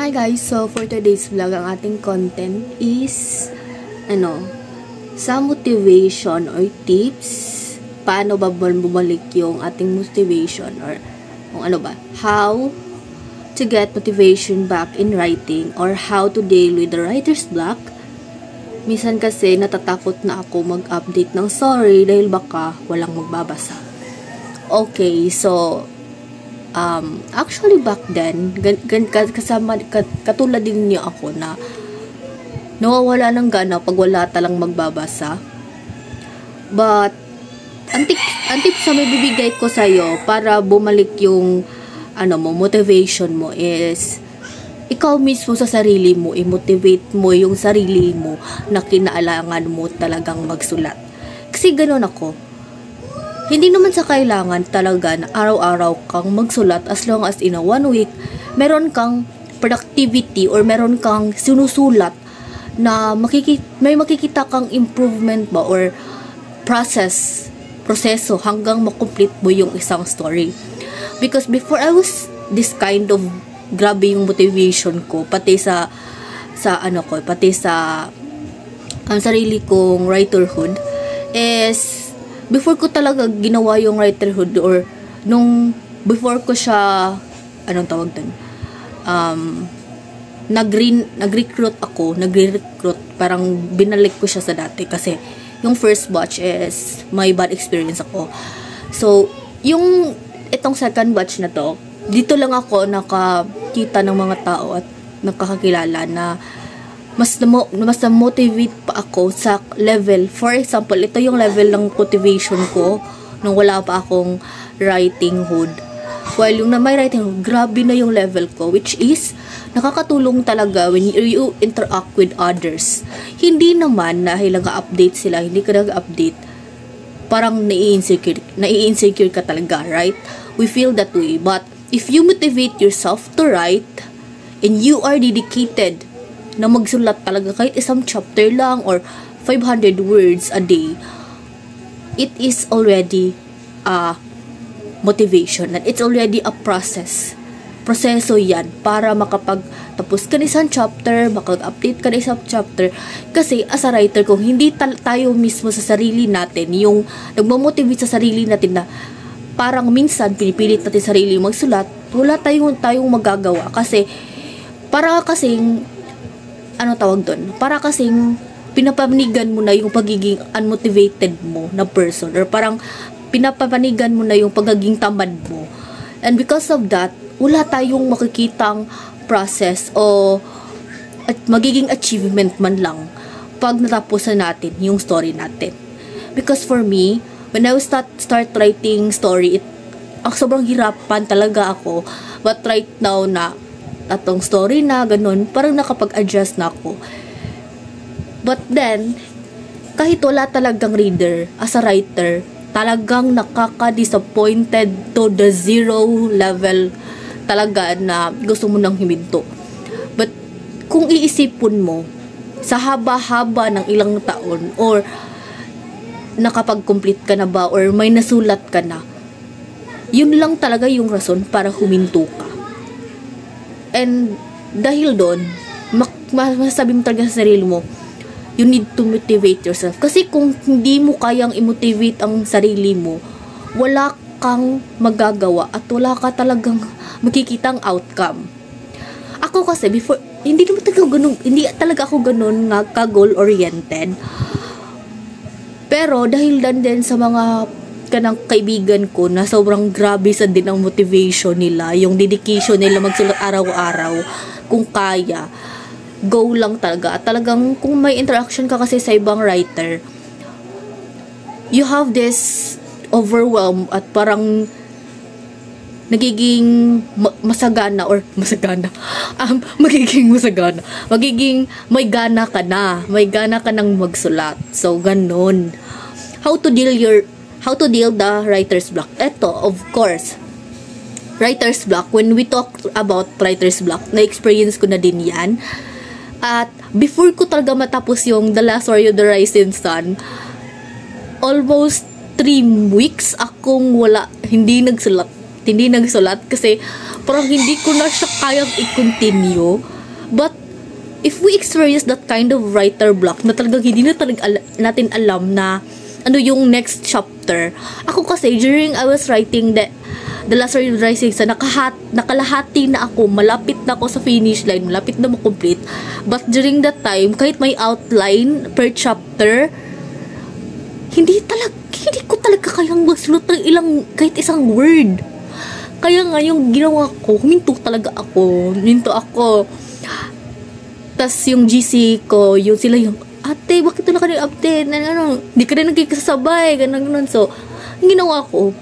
Hi guys, so for today's vlog, ang ating content is sa motivation or tips, paano ba bumalik yung ating motivation or how to get motivation back in writing or how to deal with the writer's block. Minsan kasi natatakot na ako mag-update ng story dahil baka walang magbabasa. Okay, so actually back then, katulad din niyo ako na nawawala ng gana pag wala talang magbabasa. But ang tips na may bibigay ko sa'yo para bumalik yung motivation mo is ikaw mismo sa sarili mo, i-motivate mo yung sarili mo na kinailangan mo talagang magsulat. Kasi ganoon ako. Hindi naman sa kailangan talaga na araw-araw kang magsulat as long as in a 1 week, meron kang productivity or meron kang sinusulat na may makikita kang improvement ba or proseso hanggang makomplete mo yung isang story. Because before I was this kind of grabe yung motivation ko pati sa sarili kong writerhood is before ko talaga ginawa yung writerhood or before ko siya nag-recruit, parang binalik ko siya sa dati kasi yung first batch is may bad experience ako. So yung itong second batch na to, dito lang ako nakakita ng mga tao at nakakakilala na mas na-motivate pa ako sa level. For example, ito yung level ng motivation ko nung wala pa akong writing hood. While yung na may writing hood, grabe na yung level ko, which is nakakatulong talaga when you interact with others. Hindi naman dahil nag-update sila, hindi ka nag-update, parang nai-insecure ka talaga, right? We feel that way. But if you motivate yourself to write and you are dedicated na magsulat talaga kahit isang chapter lang or 500 words a day, it is already a motivation and it's already a proseso yan para makapagtapos ka ng isang chapter, makag-update ka ng isang chapter. Kasi as a writer, kung hindi tayo mismo sa sarili natin yung nagmamotivate sa sarili natin na parang minsan pinipilit natin sarili magsulat, wala tayong magagawa kasi para kasing para kasing pinapanigan mo na yung pagiging unmotivated mo na person or parang pinapanigan mo na yung pagiging tamad mo. And because of that, wala tayong makikitang process o at magiging achievement man lang pag natapos na natin yung story natin. Because for me, when I start writing story, sobrang hirapan talaga ako. But right now na atong story na ganun, parang nakapag-adjust na ako. But then, kahit wala talagang reader, as a writer, talagang nakaka-disappointed to the zero level talaga na gusto mo nang himinto. But kung iisipin mo, sa haba-haba ng ilang taon or nakapag-complete ka na ba or may nasulat ka na, yun lang talaga yung rason para huminto ka. And dahil doon, masasabi mo talaga sa sarili mo, you need to motivate yourself. Kasi kung hindi mo kayang i-motivate ang sarili mo, wala kang magagawa at wala ka talagang makikitang outcome. Ako kasi before, hindi talaga ako ganun nga ka-goal-oriented. Pero dahil din sa mga kanang kaibigan ko na sobrang grabe sa din ang motivation nila, yung dedication nila magsulat araw-araw, kung kaya, go lang talaga. At talagang kung may interaction ka kasi sa ibang writer, you have this overwhelm at parang nagiging magiging may gana ka nang magsulat. So ganun. How to deal the writer's block? Eto, of course, writer's block. When we talk about writer's block, na-experience ko na din yan. At before ko talaga matapos yung The Last Warrior of the Rising Sun, almost 3 weeks akong hindi nagsulat. hindi nagsulat kasi parang hindi ko na siya kayang i-continue. But if we experience that kind of writer block na talagang hindi na talaga natin alam na ano yung next chapter. Ako kasi, during I was writing the Last Rising Sun, nakalahati na ako, malapit na ako sa finish line, malapit na makomplete. But during that time, kahit may outline per chapter, hindi ko talaga kayang magsulat ng kahit isang word. Kaya nga yung ginawa ko, huminto ako. Tas yung GC ko, yung sila yung, ate, bakit na ka rin-update? Hindi ka rin nagkikasabay, ganun. So, ang ginawa ko,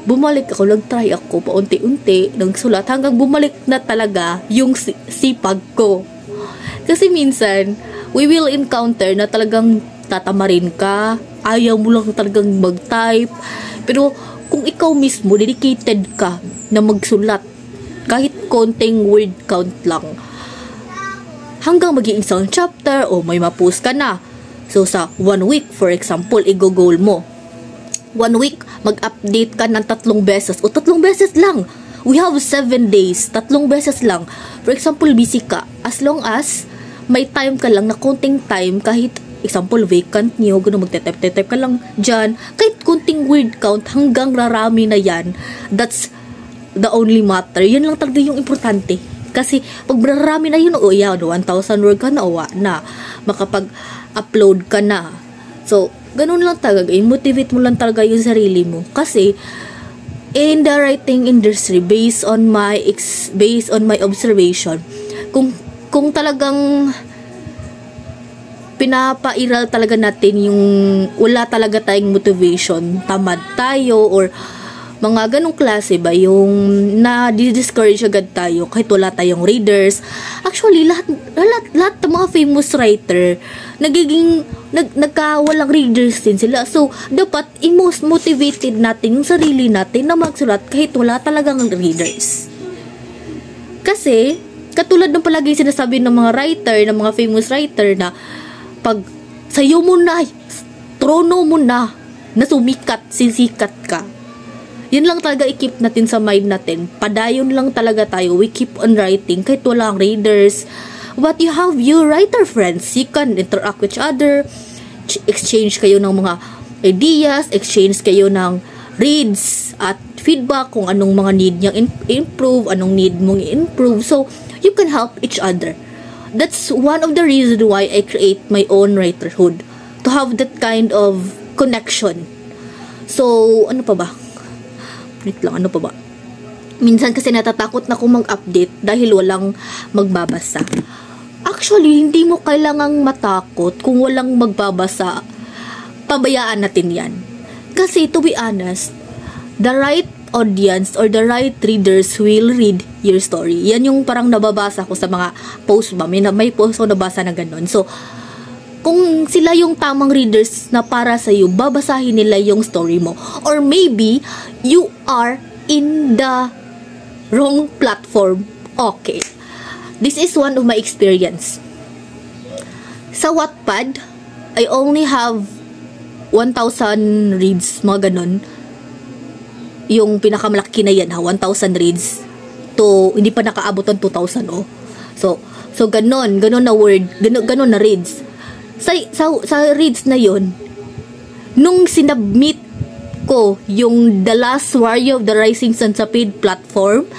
bumalik ako, nag-try ako, paunti-unti, nagsulat, hanggang bumalik na talaga yung sipag ko. Kasi minsan, we will encounter na talagang tatamarin ka, ayaw mo lang talagang mag-type, pero kung ikaw mismo, dedicated ka na magsulat, kahit konting word count lang, hanggang maging isang chapter o may ma-post ka na. So, sa 1 week, for example, i-goal mo. 1 week, mag-update ka ng 3 beses o 3 beses lang. We have 7 days, 3 beses lang. For example, busy ka. As long as may time ka lang na konting time, kahit example, vacant nyo, gano'n, magte-type ka lang dyan. Kahit konting word count, hanggang rarami na yan. That's the only matter. Yan lang talaga yung importante. Kasi, pag marami na yun, 1,000 word ka na, na. Makapag-upload ka na. So, ganun lang talaga. I-motivate mo lang talaga yung sarili mo. Kasi, in the writing industry, based on my observation, kung talagang pinapairal talaga natin yung wala talaga tayong motivation, tamad tayo, or mga ganong klase ba, yung na-discourage agad tayo kahit wala tayong readers. Actually, lahat ng mga famous writer, nagkawalang readers din sila. So, dapat i-most motivated natin yung sarili natin na magsulat kahit wala talagang readers. Kasi, katulad ng palagi sinasabi ng mga writer, ng mga famous writer na pag sayo mo na, trono mo na sumikat, sisikat ka. Yun lang talaga i-keep natin sa mind natin. Padayon lang talaga tayo. We keep on writing kahit walang readers. But you have your writer friends. You can interact with each other. Exchange kayo ng mga ideas. Exchange kayo ng reads at feedback kung anong mga need niyang improve, anong need mong i-improve. So, you can help each other. That's one of the reasons why I create my own writerhood. To have that kind of connection. So, ano pa ba? Minsan kasi natatakot na akong mag-update dahil walang magbabasa. Actually, hindi mo kailangang matakot kung walang magbabasa. Pabayaan natin yan. Kasi, to be honest, the right audience or the right readers will read your story. Yan yung parang nababasa ko sa mga post ba. May post ko nabasa na ganun. So, kung sila yung tamang readers na para sa'yo, babasahin nila yung story mo. Or maybe, you are in the wrong platform. Okay. This is one of my experience. Sa Wattpad, I only have 1,000 reads, mga ganun. Yung pinakamalaki na yan, 1,000 reads. Hindi pa nakaabot ng 2,000, So ganun na word, ganun na reads. Sa reads na yon, nung sinubmit ko yung The Last Warrior of the Rising Sun sa paid platform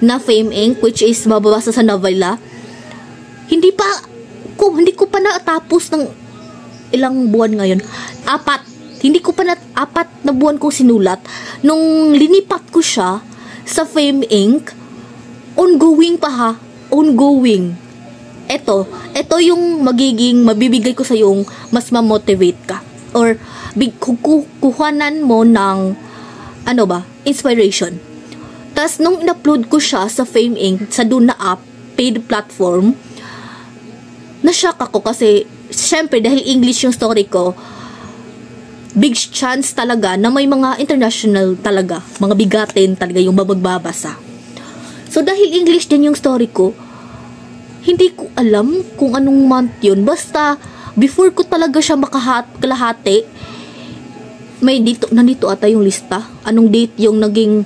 na Fame Inc., which is mababasa sa novela, hindi ko pa natapos ng ilang buwan ngayon. 4 na buwan kong sinulat. Nung linipat ko siya sa Fame Inc., ongoing pa ha. Ongoing. Ito yung mabibigay ko sa yung mas ma-motivate ka. Or, kukuhanan mo ng, inspiration. Tas, nung in-upload ko siya sa Fame Inc., sa Duna app, paid platform, na-shock ako kasi, syempre, dahil English yung story ko, big chance talaga na may mga international talaga, mga bigatin talaga yung magbabasa. So, dahil English din yung story ko, hindi ko alam kung anong month yun. Basta, before ko talaga siya kalahati, nandito ata yung lista. Anong date yung naging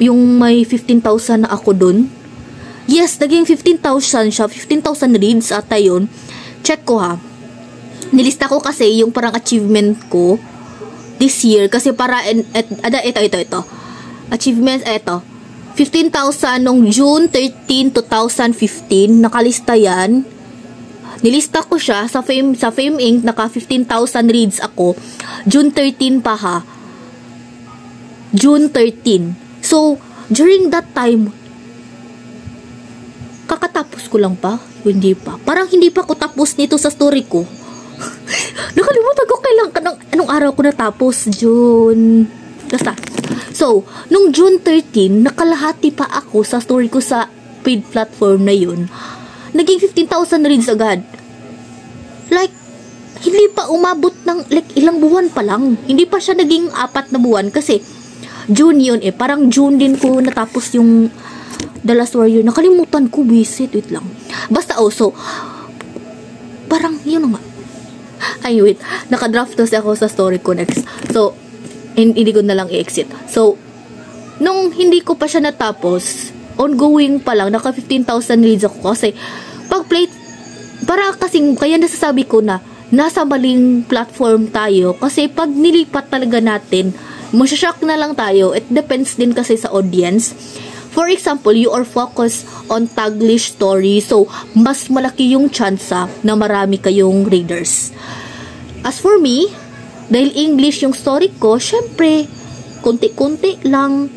yung may 15,000 na ako dun. Yes, naging 15,000 siya. 15,000 reads ata yun. Check ko ha. Nilista ko kasi yung parang achievement ko this year. Kasi para, ito. Achievements, ito. 15,000 nung June 13, 2015. Nakalista yan. Nilista ko siya sa Fame Inc. Naka 15,000 reads ako. June 13 pa ha. June 13. So, during that time, kakatapos ko lang pa. Hindi pa. Parang hindi pa ako tapos nito sa story ko. Nakalimutan ko anong araw ko natapos. June. Basta. So, nung June 13, nakalahati pa ako sa story ko sa paid platform na yun. Naging 15,000 reads agad. Like, hindi pa umabot ng ilang buwan pa lang. Hindi pa siya naging 4 na buwan kasi June yun eh. Parang June din ko natapos yung The Last Warrior. Nakalimutan ko, visit. Wait lang. Basta so, parang yun nga. Ay, wait. Nakadraft kasi ako sa story ko next. So, hindi ko na lang i-exit. So, nung hindi ko pa siya natapos, ongoing pa lang, naka 15,000 reads ako kasi pag-play, para kasing, kaya nasasabi ko na nasa maling platform tayo kasi pag nilipat talaga natin, masyashock na lang tayo. It depends din kasi sa audience. For example, you are focused on Taglish story, so mas malaki yung tsansa na marami kayong readers. As for me, dahil English yung story ko, syempre, konti-konti lang.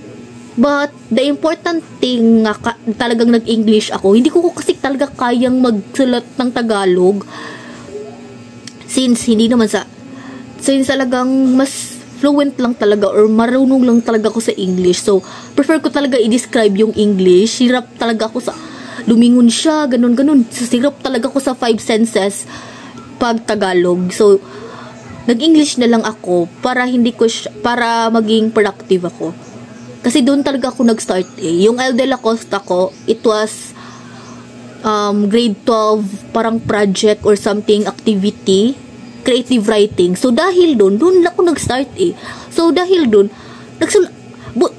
But, the important thing nga, talagang nag-English ako. Hindi ko kasi talaga kayang magsulat ng Tagalog. Since talagang mas fluent lang talaga or marunong lang talaga ako sa English. So, prefer ko talaga i-describe yung English. Hirap talaga ako sa lumingon siya, ganun. Hirap talaga ako sa 5 senses pag Tagalog. So, nag-English na lang ako para para maging productive ako. Kasi doon talaga ako nag-start eh. Yung El de la Costa ko, it was grade 12, parang project or something, activity, creative writing. So, dahil doon ako nag-start eh. So, dahil doon,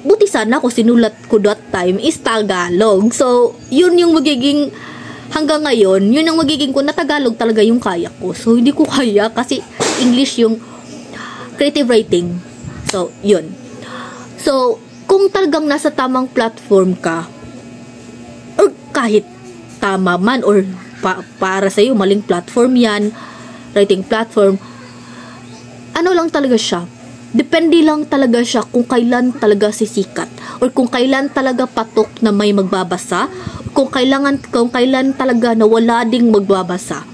buti sana ako sinulat ko that time is Tagalog. So, yun yung magiging, hanggang ngayon, yun ang magiging ko na Tagalog talaga yung kaya ko. So, hindi ko kaya kasi English yung creative writing. So, yun. So, kung talagang nasa tamang platform ka, or kahit tama man, or para sa'yo, maling platform yan, writing platform, ano lang talaga siya, depende lang talaga siya kung kailan talaga sisikat, or kung kailan talaga patok na may magbabasa, kung kailan talaga na wala ding magbabasa.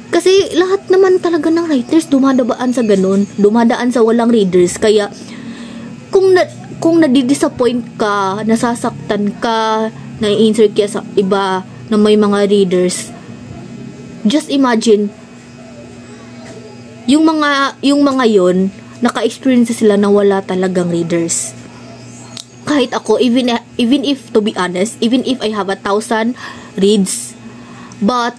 Kasi lahat naman talaga ng writers dumadaan sa ganun, dumadaan sa walang readers. Kaya kung nadidisappoint ka, nasasaktan ka, nai-insert ka sa iba na may mga readers, just imagine yung mga yon, naka-experience sila na wala talagang readers. Kahit ako, even if to be honest, even if I have 1,000 reads, but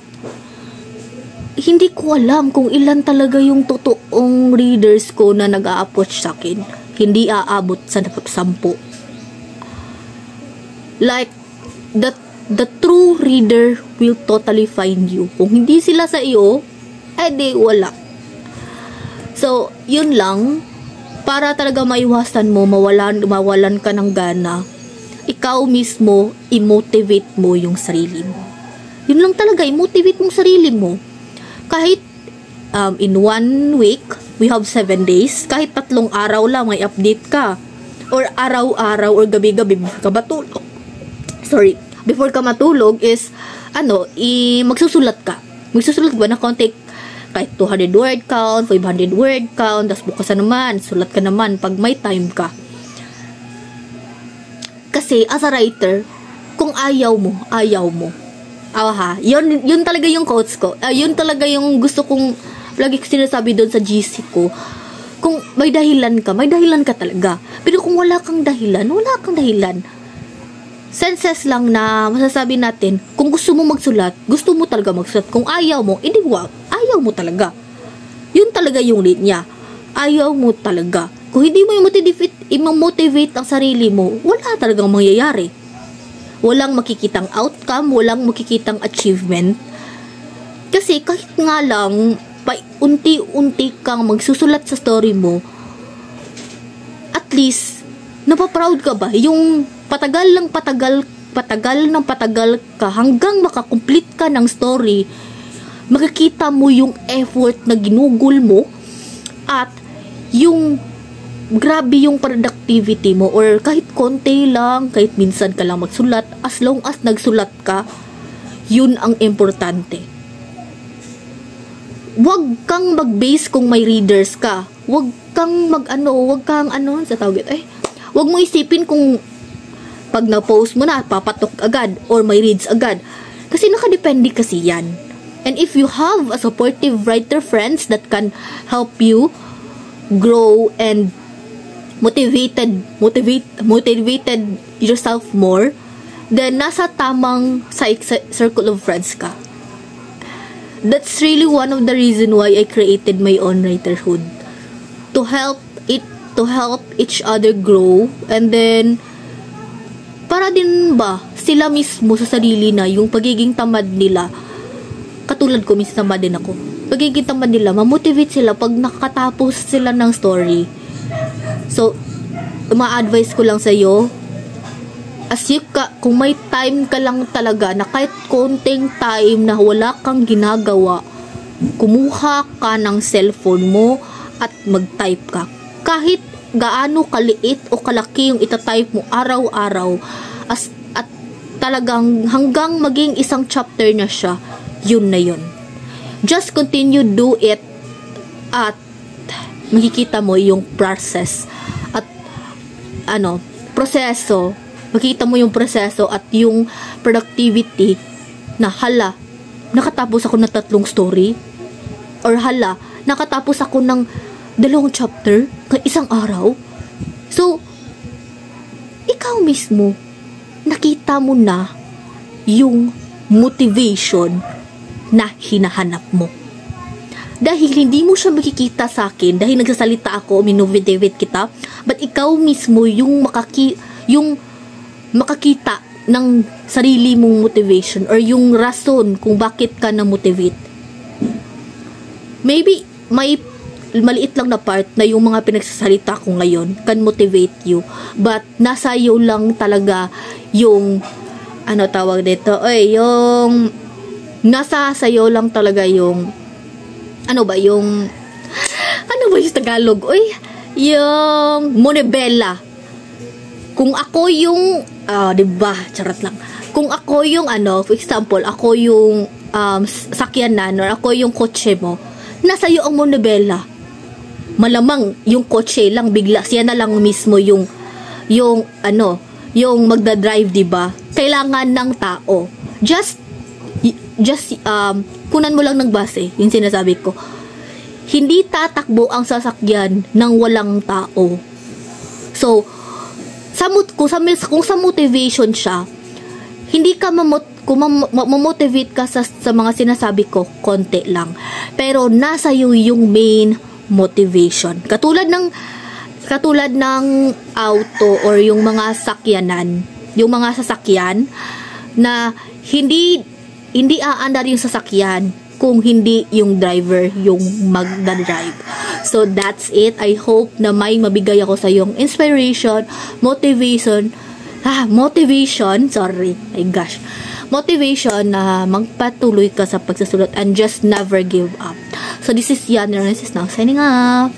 hindi ko alam kung ilan talaga yung totoong readers ko na nag-a-approach sa akin. Hindi aabot sa 10. Like, the true reader will totally find you. Kung hindi sila sa iyo, di wala. So, yun lang. Para talaga maiwasan mo, mawalan ka ng gana, ikaw mismo, i-motivate mo yung sarili mo. Yun lang talaga, i-motivate mong sarili mo. Kahit in 1 week, we have 7 days. Kahit 3 araw lang, may update ka. Or araw-araw, or gabi-gabi, before ka matulog. Before ka matulog is, magsusulat ka. Magsusulat ba na konti, kahit 200 word count, 500 word count, tas bukas naman, sulat ka naman pag may time ka. Kasi, as a writer, kung ayaw mo. Yun talaga yung quotes ko. Yun talaga yung gusto kong lagi ko sinasabi doon sa GC ko. Kung may dahilan ka talaga. Pero kung wala kang dahilan. Senses lang na masasabi natin, kung gusto mo magsulat, gusto mo talaga magsulat. Kung ayaw mo, ayaw mo talaga. Yun talaga yung linya. Ayaw mo talaga. kung hindi mo i-motivate ang sarili mo, wala talagang mangyayari. Walang makikitang outcome, walang makikitang achievement. Kasi kahit nga lang, unti-unti kang magsusulat sa story mo, at least, napaproud ka ba? Yung patagal ka hanggang makakomplete ka ng story, makikita mo yung effort na ginugol mo at yung grabe yung productivity mo, or kahit konti lang, kahit minsan ka lang magsulat, as long as nagsulat ka, yun ang importante. Huwag kang mag-base kung may readers ka. Huwag kang sa tawag ito, huwag mo isipin kung pag na-post mo na, papatok agad, or may reads agad. Kasi nakadepende kasi yan. And if you have a supportive writer friends that can help you grow and motivated yourself more, then nasa tamang circle of friends ka. That's really one of the reason why I created my own writerhood. To help each other grow, and then para din ba sila mismo sa sarili na yung pagiging tamad nila, katulad ko, minsan tamad din ako, pagiging tamad nila, mamotivate sila pag nakatapos sila ng story. So, ma-advise ko lang sa'yo, kung may time ka lang talaga, na kahit konting time na wala kang ginagawa, kumuha ka ng cellphone mo at mag-type ka. Kahit gaano kaliit o kalaki yung itatype mo araw-araw, at talagang hanggang maging isang chapter na siya, yun na yun. Just continue do it, at makikita mo yung process at proseso. Makikita mo yung proseso at yung productivity na hala, nakatapos ako ng 3 story, or hala, nakatapos ako ng 2 chapter ng isang araw. So, ikaw mismo, nakita mo na yung motivation na hinahanap mo. Dahil hindi mo siya makikita sa akin, dahil nagsasalita ako, minomotivate kita, but ikaw mismo yung makakita ng sarili mong motivation, or yung rason kung bakit ka na-motivate. Maybe, may maliit lang na part na yung mga pinagsasalita ko ngayon can motivate you, but nasa iyo lang talaga yung tawag dito, yung nasa sayo lang talaga yung yung Tagalog, yung monobela. Kung ako yung diba, charot lang, kung ako yung for example, ako yung sakyanan, or ako yung kotse mo, nasa iyo ang monobela. Malamang yung kotse lang bigla siya na lang mismo yung magda-drive, diba? Kailangan ng tao. Just kunan mo lang ng base, yung sinasabi ko. Hindi tatakbo ang sasakyan ng walang tao. So, kung sa motivation siya, hindi ka mamotivate ka sa mga sinasabi ko, konti lang. Pero nasa iyo yung main motivation. Katulad ng auto, or yung mga sasakyan na hindi aandar yung sasakyan kung hindi yung driver yung magdadrive. So that's it. I hope na may mabigay ako sa yung motivation, na magpatuloy ka sa pagsusulat and just never give up. So this is Yana Renes is now signing off.